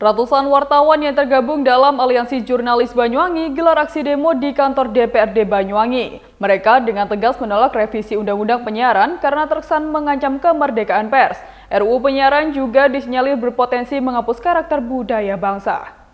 Ratusan wartawan yang tergabung dalam Aliansi Jurnalis Banyuwangi gelar aksi demo di kantor DPRD Banyuwangi. Mereka dengan tegas menolak revisi Undang-Undang Penyiaran karena terkesan mengancam kemerdekaan pers. RUU Penyiaran juga disinyalir berpotensi menghapus karakter budaya bangsa.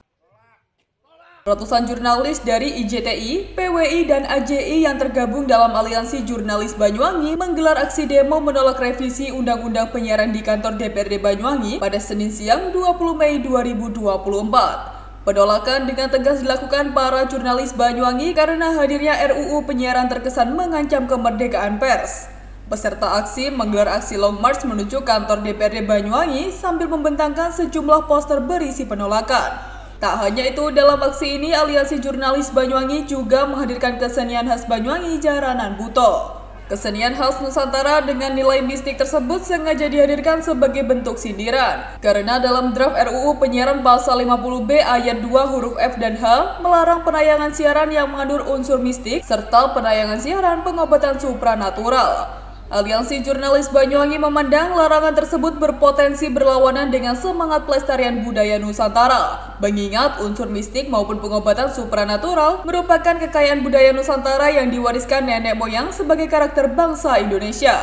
Ratusan jurnalis dari IJTI, PWI, dan AJI yang tergabung dalam Aliansi Jurnalis Banyuwangi menggelar aksi demo menolak revisi Undang-Undang Penyiaran di kantor DPRD Banyuwangi pada Senin siang 20 Mei 2024. Penolakan dengan tegas dilakukan para jurnalis Banyuwangi karena hadirnya RUU Penyiaran terkesan mengancam kemerdekaan pers. Peserta aksi menggelar aksi long march menuju kantor DPRD Banyuwangi sambil membentangkan sejumlah poster berisi penolakan. Tak hanya itu, dalam aksi ini Aliansi Jurnalis Banyuwangi juga menghadirkan kesenian khas Banyuwangi Jaranan Buto. Kesenian khas Nusantara dengan nilai mistik tersebut sengaja dihadirkan sebagai bentuk sindiran. Karena dalam draft RUU Penyiaran pasal 50B ayat 2 huruf F dan H melarang penayangan siaran yang mengandung unsur mistik serta penayangan siaran pengobatan supranatural. Aliansi Jurnalis Banyuwangi memandang larangan tersebut berpotensi berlawanan dengan semangat pelestarian budaya Nusantara. Mengingat unsur mistik maupun pengobatan supranatural merupakan kekayaan budaya Nusantara yang diwariskan nenek moyang sebagai karakter bangsa Indonesia.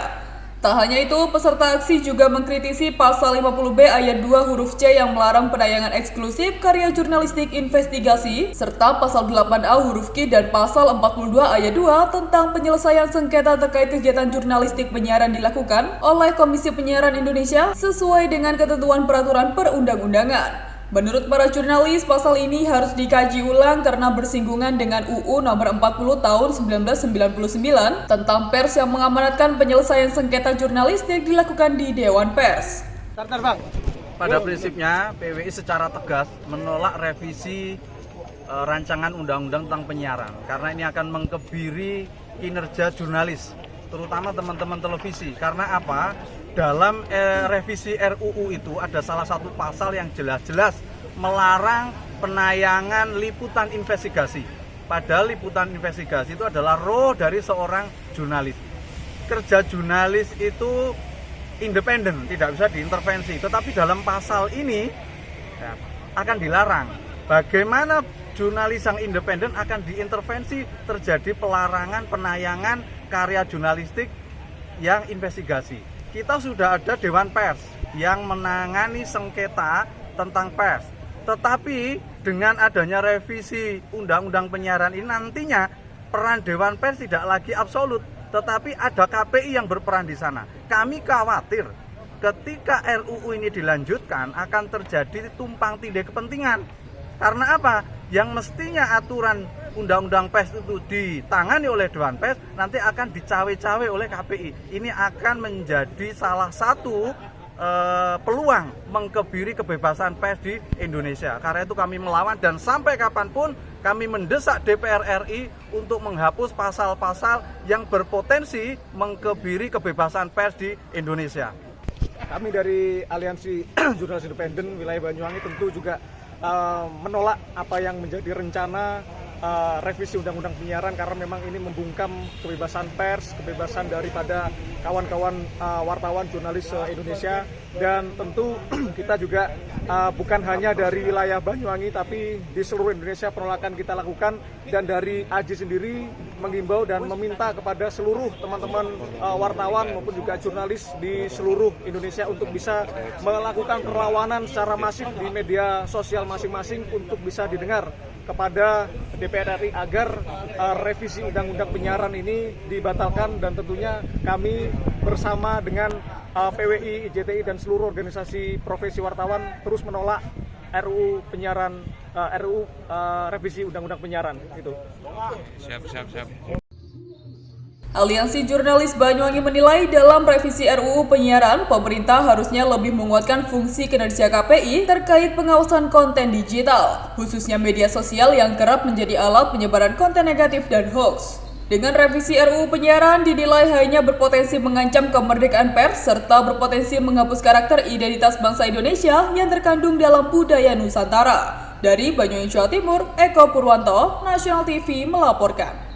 Tak hanya itu, peserta aksi juga mengkritisi pasal 50B ayat 2 huruf C yang melarang penayangan eksklusif karya jurnalistik investigasi, serta pasal 8A huruf Q dan pasal 42 ayat 2 tentang penyelesaian sengketa terkait kegiatan jurnalistik penyiaran dilakukan oleh Komisi Penyiaran Indonesia sesuai dengan ketentuan peraturan perundang-undangan. Menurut para jurnalis, pasal ini harus dikaji ulang karena bersinggungan dengan UU nomor 40 tahun 1999 tentang pers yang mengamanatkan penyelesaian sengketa jurnalistik dilakukan di Dewan Pers. Pada prinsipnya, PWI secara tegas menolak revisi rancangan undang-undang tentang penyiaran karena ini akan mengkebiri kinerja jurnalis, terutama teman-teman televisi. Karena apa? Dalam revisi RUU itu ada salah satu pasal yang jelas-jelas melarang penayangan liputan investigasi. Padahal liputan investigasi itu adalah roh dari seorang jurnalis. Kerja jurnalis itu independen, tidak bisa diintervensi. Tetapi dalam pasal ini ya, akan dilarang. Bagaimana jurnalis yang independen akan diintervensi, terjadi pelarangan penayangan karya jurnalistik yang investigasi. Kita sudah ada Dewan Pers yang menangani sengketa tentang pers. Tetapi dengan adanya revisi Undang-Undang Penyiaran ini nantinya peran Dewan Pers tidak lagi absolut, tetapi ada KPI yang berperan di sana. Kami khawatir ketika RUU ini dilanjutkan akan terjadi tumpang tindih kepentingan. Karena apa? Yang mestinya aturan Undang-Undang Pers itu ditangani oleh Dewan Pers nanti akan dicawe-cawe oleh KPI. Ini akan menjadi salah satu peluang mengkebiri kebebasan pers di Indonesia. Karena itu kami melawan dan sampai kapanpun kami mendesak DPR RI untuk menghapus pasal-pasal yang berpotensi mengkebiri kebebasan pers di Indonesia. Kami dari Aliansi Jurnalis Independen Wilayah Banyuwangi tentu juga menolak apa yang menjadi rencana revisi Undang-Undang Penyiaran karena memang ini membungkam kebebasan pers, kebebasan daripada kawan-kawan wartawan jurnalis Indonesia. Dan tentu kita juga bukan hanya dari wilayah Banyuwangi tapi di seluruh Indonesia penolakan kita lakukan, dan dari AJI sendiri mengimbau dan meminta kepada seluruh teman-teman wartawan maupun juga jurnalis di seluruh Indonesia untuk bisa melakukan perlawanan secara masif di media sosial masing-masing untuk bisa didengar kepada DPR RI agar revisi Undang-Undang Penyiaran ini dibatalkan. Dan tentunya kami bersama dengan PWI, IJTI dan seluruh organisasi profesi wartawan terus menolak RUU Penyiaran, RUU revisi Undang-Undang Penyiaran itu. Siap. Aliansi Jurnalis Banyuwangi menilai dalam revisi RUU Penyiaran, pemerintah harusnya lebih menguatkan fungsi kinerja KPI terkait pengawasan konten digital, khususnya media sosial yang kerap menjadi alat penyebaran konten negatif dan hoax. Dengan revisi RUU Penyiaran dinilai hanya berpotensi mengancam kemerdekaan pers serta berpotensi menghapus karakter identitas bangsa Indonesia yang terkandung dalam budaya Nusantara. Dari Banyuwangi, Jawa Timur, Eko Purwanto, Nasional TV melaporkan.